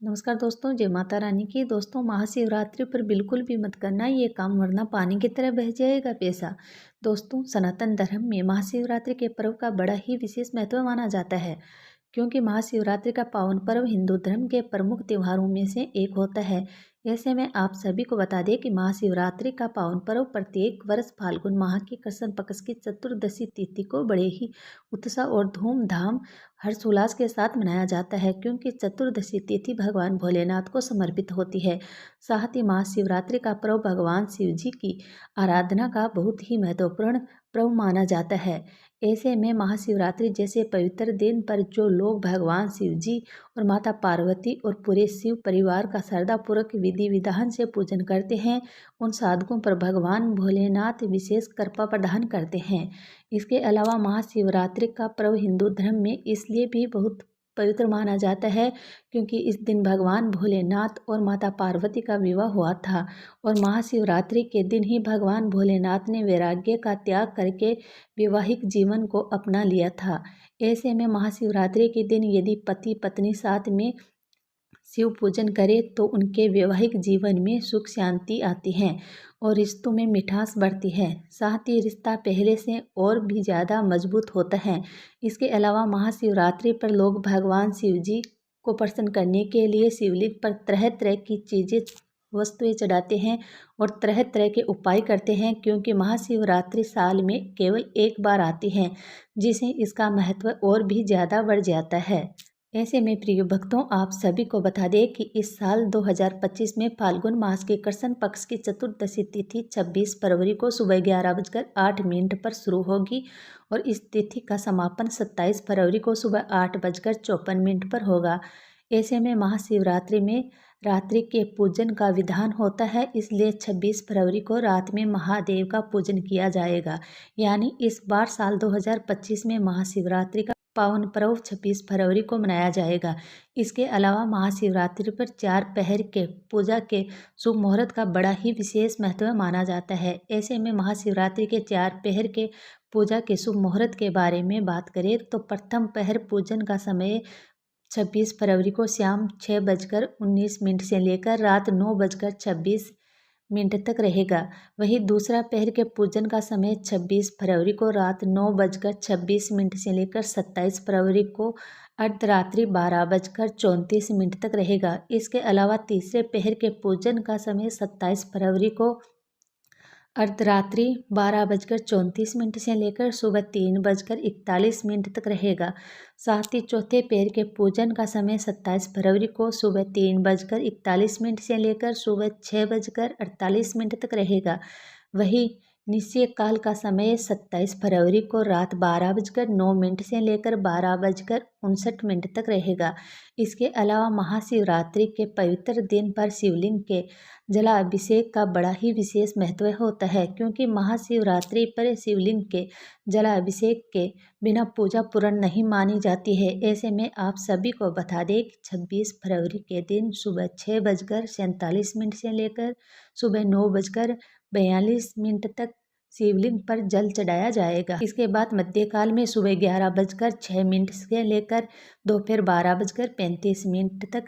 नमस्कार दोस्तों, जय माता रानी की। दोस्तों, महाशिवरात्रि पर बिल्कुल भी मत करना ये काम, वरना पानी की तरह बह जाएगा पैसा। दोस्तों, सनातन धर्म में महाशिवरात्रि के पर्व का बड़ा ही विशेष महत्व माना जाता है, क्योंकि महाशिवरात्रि का पावन पर्व हिंदू धर्म के प्रमुख त्योहारों में से एक होता है। ऐसे में आप सभी को बता दें कि महाशिवरात्रि का पावन पर्व प्रत्येक वर्ष फाल्गुन माह की कृष्ण पक्ष की चतुर्दशी तिथि को बड़े ही उत्साह और धूमधाम हर्षोल्लास के साथ मनाया जाता है, क्योंकि चतुर्दशी तिथि भगवान भोलेनाथ को समर्पित होती है। साथ ही महाशिवरात्रि का पर्व भगवान शिव जी की आराधना का बहुत ही महत्वपूर्ण पर्व माना जाता है। ऐसे में महाशिवरात्रि जैसे पवित्र दिन पर जो लोग भगवान शिव जी और माता पार्वती और पूरे शिव परिवार का श्रद्धापूर्वक विधि विधान से पूजन करते हैं, उन साधकों पर भगवान भोलेनाथ विशेष कृपा प्रदान करते हैं। इसके अलावा महाशिवरात्रि का पर्व हिंदू धर्म में इसलिए भी बहुत पवित्र माना जाता है, क्योंकि इस दिन भगवान भोलेनाथ और माता पार्वती का विवाह हुआ था और महाशिवरात्रि के दिन ही भगवान भोलेनाथ ने वैराग्य का त्याग करके वैवाहिक जीवन को अपना लिया था। ऐसे में महाशिवरात्रि के दिन यदि पति पत्नी साथ में शिव पूजन करें तो उनके वैवाहिक जीवन में सुख शांति आती है और रिश्तों में मिठास बढ़ती है। साथ ही रिश्ता पहले से और भी ज़्यादा मजबूत होता है। इसके अलावा महाशिवरात्रि पर लोग भगवान शिव जी को प्रसन्न करने के लिए शिवलिंग पर तरह तरह की चीज़ें वस्तुएं चढ़ाते हैं और तरह तरह के उपाय करते हैं, क्योंकि महाशिवरात्रि साल में केवल एक बार आती है, जिसे इसका महत्व और भी ज़्यादा बढ़ जाता है। ऐसे में प्रिय भक्तों, आप सभी को बता दें कि इस साल 2025 में फाल्गुन मास के कृष्ण पक्ष की चतुर्दशी तिथि 26 फरवरी को सुबह 11:08 पर शुरू होगी और इस तिथि का समापन 27 फरवरी को सुबह 8:54 पर होगा। ऐसे में महाशिवरात्रि में रात्रि के पूजन का विधान होता है, इसलिए 26 फरवरी को रात में महादेव का पूजन किया जाएगा। यानी इस बार साल 2025 में महाशिवरात्रि का पावन पर्व 26 फरवरी को मनाया जाएगा। इसके अलावा महाशिवरात्रि पर 4 पहर के पूजा के शुभ मुहूर्त का बड़ा ही विशेष महत्व माना जाता है। ऐसे में महाशिवरात्रि के 4 पहर के पूजा के शुभ मुहूर्त के बारे में बात करें तो प्रथम पहर पूजन का समय 26 फरवरी को शाम 6:19 से लेकर रात 9:26 तक रहेगा। वहीं दूसरा पहर के पूजन का समय 26 फरवरी को रात 9:26 से लेकर 27 फरवरी को अर्धरात्रि 12:34 तक रहेगा। इसके अलावा तीसरे पहर के पूजन का समय 27 फरवरी को अर्धरात्रि 12:34 से लेकर सुबह 3:41 तक रहेगा। साथ ही चौथे पहर के पूजन का समय 27 फरवरी को सुबह 3:41 से लेकर सुबह 6:48 तक रहेगा। वहीं निश्चय काल का समय 27 फरवरी को रात 12:09 से लेकर 12:59 तक रहेगा। इसके अलावा महाशिवरात्रि के पवित्र दिन पर शिवलिंग के जलाभिषेक का बड़ा ही विशेष महत्व होता है, क्योंकि महाशिवरात्रि पर शिवलिंग के जलाभिषेक के बिना पूजा पूर्ण नहीं मानी जाती है। ऐसे में आप सभी को बता दें कि 26 फरवरी के दिन सुबह 6:47 से लेकर सुबह 9:42 तक शिवलिंग पर जल चढ़ाया जाएगा। इसके बाद मध्यकाल में सुबह 11:06 से लेकर दोपहर 12:35 तक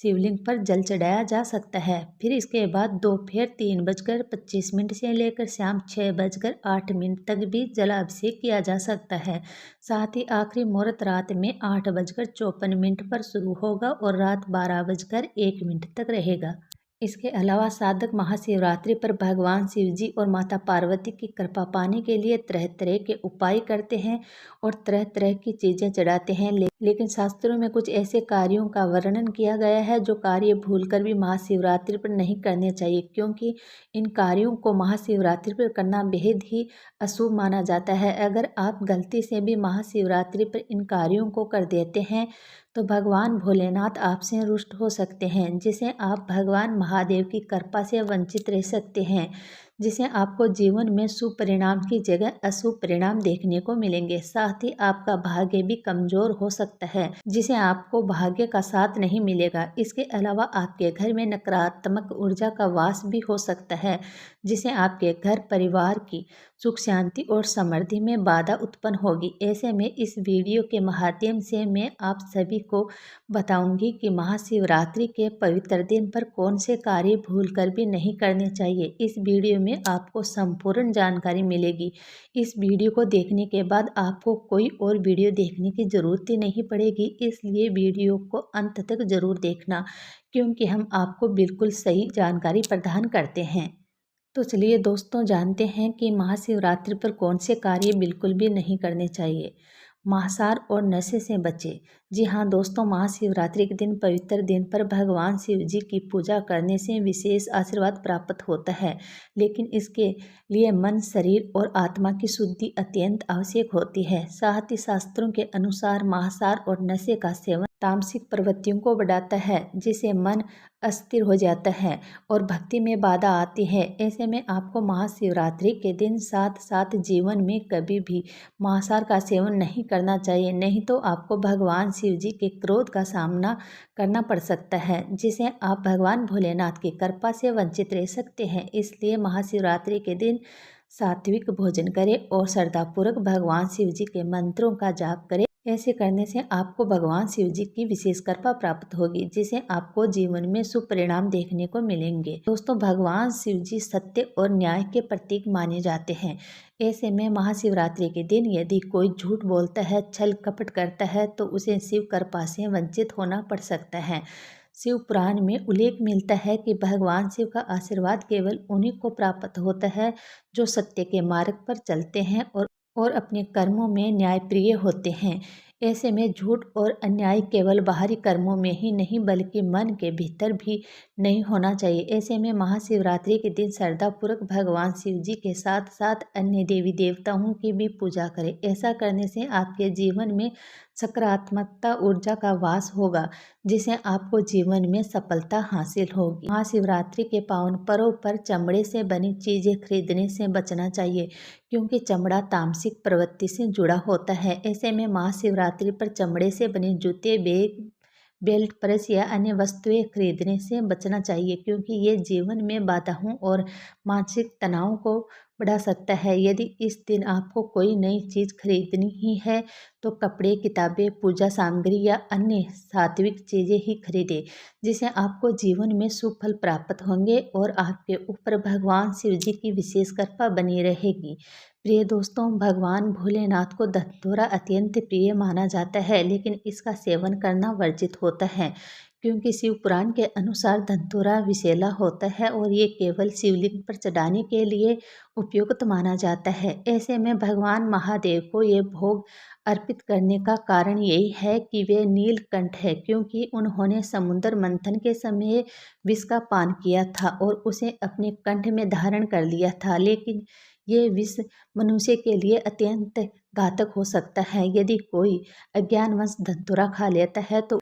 शिवलिंग पर जल चढ़ाया जा सकता है। फिर इसके बाद दोपहर 3:25 से लेकर शाम 6:08 तक भी जलाभिषेक किया जा सकता है। साथ ही आखिरी मुहूर्त रात में 8:54 पर शुरू होगा और रात 12:01 तक रहेगा। इसके अलावा साधक महाशिवरात्रि पर भगवान शिव जी और माता पार्वती की कृपा पाने के लिए तरह तरह के उपाय करते हैं और तरह तरह की चीज़ें चढ़ाते हैं, लेकिन शास्त्रों में कुछ ऐसे कार्यों का वर्णन किया गया है जो कार्य भूलकर भी महाशिवरात्रि पर नहीं करने चाहिए, क्योंकि इन कार्यों को महाशिवरात्रि पर करना बेहद ही अशुभ माना जाता है। अगर आप गलती से भी महाशिवरात्रि पर इन कार्यों को कर देते हैं तो भगवान भोलेनाथ आपसे रुष्ट हो सकते हैं, जिससे आप भगवान महादेव की कृपा से वंचित रह सकते हैं। जिससे आपको जीवन में शुभ परिणाम की जगह अशुभ परिणाम देखने को मिलेंगे। साथ ही आपका भाग्य भी कमजोर हो सकता है, जिसे आपको भाग्य का साथ नहीं मिलेगा। इसके अलावा आपके घर में नकारात्मक ऊर्जा का वास भी हो सकता है, जिसे आपके घर परिवार की सुख शांति और समृद्धि में बाधा उत्पन्न होगी। ऐसे में इस वीडियो के माध्यम से मैं आप सभी को बताऊंगी कि महाशिवरात्रि के पवित्र दिन पर कौन से कार्य भूलकर भी नहीं करने चाहिए। इस वीडियो में आपको संपूर्ण जानकारी मिलेगी। इस वीडियो को देखने के बाद आपको कोई और वीडियो देखने की ज़रूरत ही नहीं पड़ेगी, इसलिए वीडियो को अंत तक ज़रूर देखना, क्योंकि हम आपको बिल्कुल सही जानकारी प्रदान करते हैं। तो चलिए दोस्तों, जानते हैं कि महाशिवरात्रि पर कौन से कार्य बिल्कुल भी नहीं करने चाहिए। मांसाहार और नशे से बचें। जी हाँ दोस्तों, महाशिवरात्रि के दिन पवित्र दिन पर भगवान शिव जी की पूजा करने से विशेष आशीर्वाद प्राप्त होता है, लेकिन इसके लिए मन, शरीर और आत्मा की शुद्धि अत्यंत आवश्यक होती है। साथ ही शास्त्रों के अनुसार मांसाहार और नशे का सेवन तामसिक प्रवृत्तियों को बढ़ाता है, जिससे मन अस्थिर हो जाता है और भक्ति में बाधा आती है। ऐसे में आपको महाशिवरात्रि के दिन साथ साथ जीवन में कभी भी मांसाहार का सेवन नहीं करना चाहिए, नहीं तो आपको भगवान शिव जी के क्रोध का सामना करना पड़ सकता है, जिसे आप भगवान भोलेनाथ की कृपा से वंचित रह सकते हैं। इसलिए महाशिवरात्रि के दिन सात्विक भोजन करें और श्रद्धापूर्वक भगवान शिव जी के मंत्रों का जाप करें। ऐसे करने से आपको भगवान शिव जी की विशेष कृपा प्राप्त होगी, जिसे आपको जीवन में शुभ परिणाम देखने को मिलेंगे। दोस्तों, भगवान शिव जी सत्य और न्याय के प्रतीक माने जाते हैं। ऐसे में महाशिवरात्रि के दिन यदि कोई झूठ बोलता है, छल कपट करता है, तो उसे शिव कृपा से वंचित होना पड़ सकता है। शिव पुराण में उल्लेख मिलता है कि भगवान शिव का आशीर्वाद केवल उन्हीं को प्राप्त होता है जो सत्य के मार्ग पर चलते हैं और अपने कर्मों में न्यायप्रिय होते हैं। ऐसे में झूठ और अन्याय केवल बाहरी कर्मों में ही नहीं बल्कि मन के भीतर भी नहीं होना चाहिए। ऐसे में महाशिवरात्रि के दिन श्रद्धापूर्वक भगवान शिव जी के साथ साथ अन्य देवी देवताओं की भी पूजा करें। ऐसा करने से आपके जीवन में सकारात्मकता ऊर्जा का वास होगा, जिससे आपको जीवन में सफलता हासिल होगी। महाशिवरात्रि के पावन पर्व पर चमड़े से बनी चीज़ें खरीदने से बचना चाहिए, क्योंकि चमड़ा तामसिक प्रवृत्ति से जुड़ा होता है। ऐसे में महाशिवरात्रि पर चमड़े से बने जूते, बैग, बेल्ट, पर्स या अन्य वस्तुएं खरीदने से बचना चाहिए, क्योंकि ये जीवन में बाधाओं और मानसिक तनाव को बढ़ा सकता है। यदि इस दिन आपको कोई नई चीज़ खरीदनी ही है तो कपड़े, किताबें, पूजा सामग्री या अन्य सात्विक चीज़ें ही खरीदें, जिससे आपको जीवन में शुभ फल प्राप्त होंगे और आपके ऊपर भगवान शिव जी की विशेष कृपा बनी रहेगी। प्रिय दोस्तों, भगवान भोलेनाथ को धतूरा अत्यंत प्रिय माना जाता है, लेकिन इसका सेवन करना वर्जित होता है, क्योंकि शिव पुराण के अनुसार धतूरा विषैला होता है और ये केवल शिवलिंग पर चढ़ाने के लिए उपयुक्त माना जाता है। ऐसे में भगवान महादेव को ये भोग अर्पित करने का कारण यही है कि वे नीलकंठ है, क्योंकि उन्होंने समुद्र मंथन के समय विष का पान किया था और उसे अपने कंठ में धारण कर लिया था। लेकिन ये विष मनुष्य के लिए अत्यंत घातक हो सकता है। यदि कोई अज्ञानवश धतूरा खा लेता है तो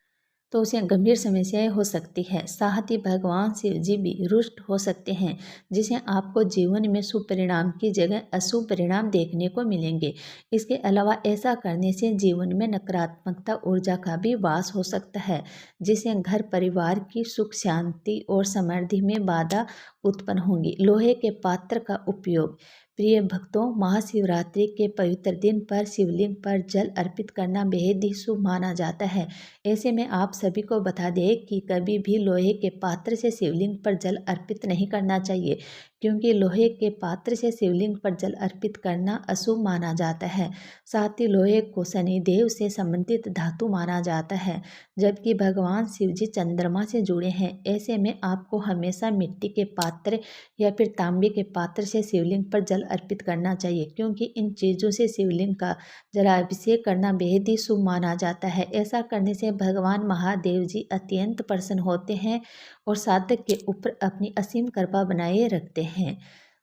उसे गंभीर समस्याएं हो सकती है। साथ ही भगवान शिव जी भी रुष्ट हो सकते हैं, जिसे आपको जीवन में शुभ परिणाम की जगह अशुभ परिणाम देखने को मिलेंगे। इसके अलावा ऐसा करने से जीवन में नकारात्मकता ऊर्जा का भी वास हो सकता है, जिससे घर परिवार की सुख शांति और समृद्धि में बाधा उत्पन्न होंगी। लोहे के पात्र का उपयोग। प्रिय भक्तों, महाशिवरात्रि के पवित्र दिन पर शिवलिंग पर जल अर्पित करना बेहद ही शुभ माना जाता है। ऐसे में आप सभी को बता दें कि कभी भी लोहे के पात्र से शिवलिंग पर जल अर्पित नहीं करना चाहिए, क्योंकि लोहे के पात्र से शिवलिंग पर जल अर्पित करना अशुभ माना जाता है। साथ ही लोहे को शनिदेव से संबंधित धातु माना जाता है, जबकि भगवान शिव जी चंद्रमा से जुड़े हैं। ऐसे में आपको हमेशा मिट्टी के पात्र या फिर तांबे के पात्र से शिवलिंग पर जल अर्पित करना चाहिए, क्योंकि इन चीज़ों से शिवलिंग का जलाभिषेक करना बेहद ही शुभ माना जाता है। ऐसा करने से भगवान महादेव जी अत्यंत प्रसन्न होते हैं और साधक के ऊपर अपनी असीम कृपा बनाए रखते हैं।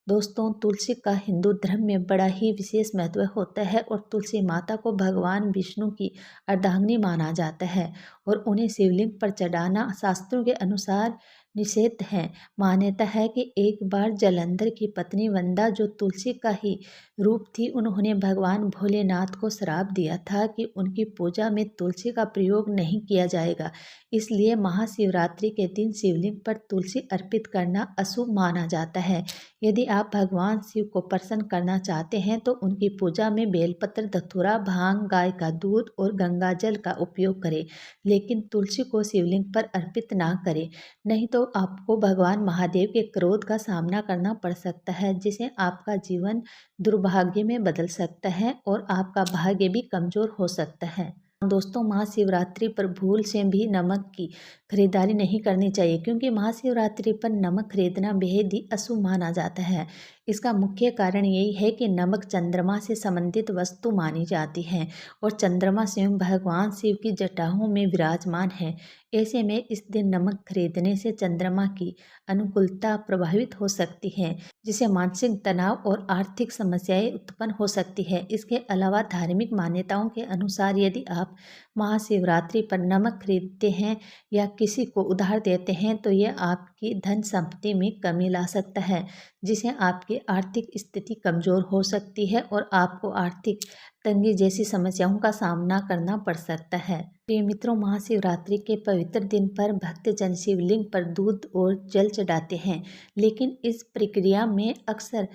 दोस्तों, तुलसी का हिंदू धर्म में बड़ा ही विशेष महत्व होता है और तुलसी माता को भगवान विष्णु की अर्धांगिनी माना जाता है और उन्हें शिवलिंग पर चढ़ाना शास्त्रों के अनुसार निषेध है। मान्यता है कि एक बार जालंधर की पत्नी वंदा, जो तुलसी का ही रूप थी, उन्होंने भगवान भोलेनाथ को श्राप दिया था कि उनकी पूजा में तुलसी का प्रयोग नहीं किया जाएगा। इसलिए महाशिवरात्रि के दिन शिवलिंग पर तुलसी अर्पित करना अशुभ माना जाता है। यदि आप भगवान शिव को प्रसन्न करना चाहते हैं तो उनकी पूजा में बेलपत्र, धतूरा, भांग, गाय का दूध और गंगा जल का उपयोग करें, लेकिन तुलसी को शिवलिंग पर अर्पित ना करें। नहीं तो आपको भगवान महादेव के क्रोध का सामना करना पड़ सकता है, जिसे आपका जीवन दुर्भाग्य में बदल सकता है और आपका भाग्य भी कमजोर हो सकता है। दोस्तों, महाशिवरात्रि पर भूल से भी नमक की खरीदारी नहीं करनी चाहिए, क्योंकि महाशिवरात्रि पर नमक खरीदना बेहद ही अशुभ माना जाता है। इसका मुख्य कारण यही है कि नमक चंद्रमा से संबंधित वस्तु मानी जाती है और चंद्रमा स्वयं भगवान शिव की जटाओं में विराजमान है। ऐसे में इस दिन नमक खरीदने से चंद्रमा की अनुकूलता प्रभावित हो सकती है, जिससे मानसिक तनाव और आर्थिक समस्याएं उत्पन्न हो सकती है। इसके अलावा धार्मिक मान्यताओं के अनुसार यदि आप महाशिवरात्रि पर नमक खरीदते हैं या किसी को उधार देते हैं तो यह आपकी धन संपत्ति में कमी ला सकता है, जिससे आपकी आर्थिक स्थिति कमजोर हो सकती है और आपको आर्थिक तंगी जैसी समस्याओं का सामना करना पड़ सकता है। प्रिय मित्रों, महाशिवरात्रि के पवित्र दिन पर भक्तजन शिवलिंग पर दूध और जल चढ़ाते हैं, लेकिन इस प्रक्रिया में अक्सर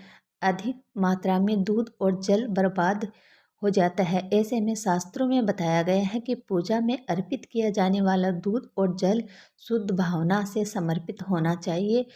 अधिक मात्रा में दूध और जल बर्बाद हो जाता है। ऐसे में शास्त्रों में बताया गया है कि पूजा में अर्पित किया जाने वाला दूध और जल शुद्ध भावना से समर्पित होना चाहिए,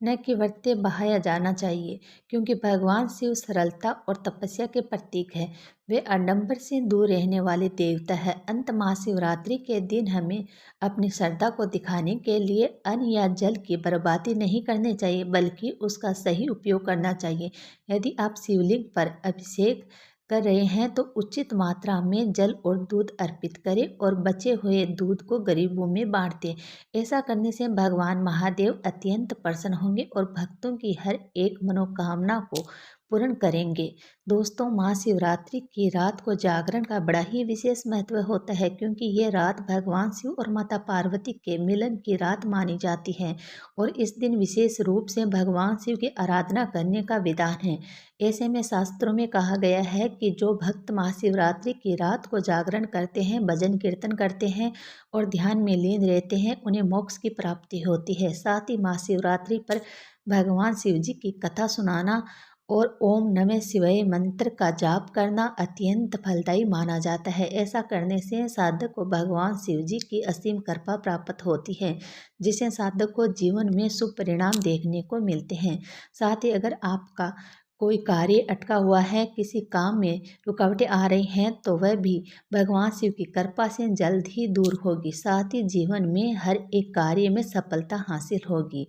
न कि व्यर्थ बहाया जाना चाहिए, क्योंकि भगवान शिव सरलता और तपस्या के प्रतीक है। वे आडंबर से दूर रहने वाले देवता है। अंत महाशिवरात्रि के दिन हमें अपनी श्रद्धा को दिखाने के लिए अन्न या जल की बर्बादी नहीं करनी चाहिए, बल्कि उसका सही उपयोग करना चाहिए। यदि आप शिवलिंग पर अभिषेक कर रहे हैं तो उचित मात्रा में जल और दूध अर्पित करें और बचे हुए दूध को गरीबों में बांट दें। ऐसा करने से भगवान महादेव अत्यंत प्रसन्न होंगे और भक्तों की हर एक मनोकामना को पूर्ण करेंगे। दोस्तों, महाशिवरात्रि की रात को जागरण का बड़ा ही विशेष महत्व होता है, क्योंकि ये रात भगवान शिव और माता पार्वती के मिलन की रात मानी जाती है और इस दिन विशेष रूप से भगवान शिव की आराधना करने का विधान है। ऐसे में शास्त्रों में कहा गया है कि जो भक्त महाशिवरात्रि की रात को जागरण करते हैं, भजन कीर्तन करते हैं और ध्यान में लीन रहते हैं, उन्हें मोक्ष की प्राप्ति होती है। साथ ही महाशिवरात्रि पर भगवान शिव जी की कथा सुनाना और ओम नमः शिवाय मंत्र का जाप करना अत्यंत फलदायी माना जाता है। ऐसा करने से साधक को भगवान शिव जी की असीम कृपा प्राप्त होती है, जिससे साधक को जीवन में शुभ परिणाम देखने को मिलते हैं। साथ ही अगर आपका कोई कार्य अटका हुआ है, किसी काम में रुकावटें आ रही हैं, तो वह भी भगवान शिव की कृपा से जल्द ही दूर होगी। साथ ही जीवन में हर एक कार्य में सफलता हासिल होगी।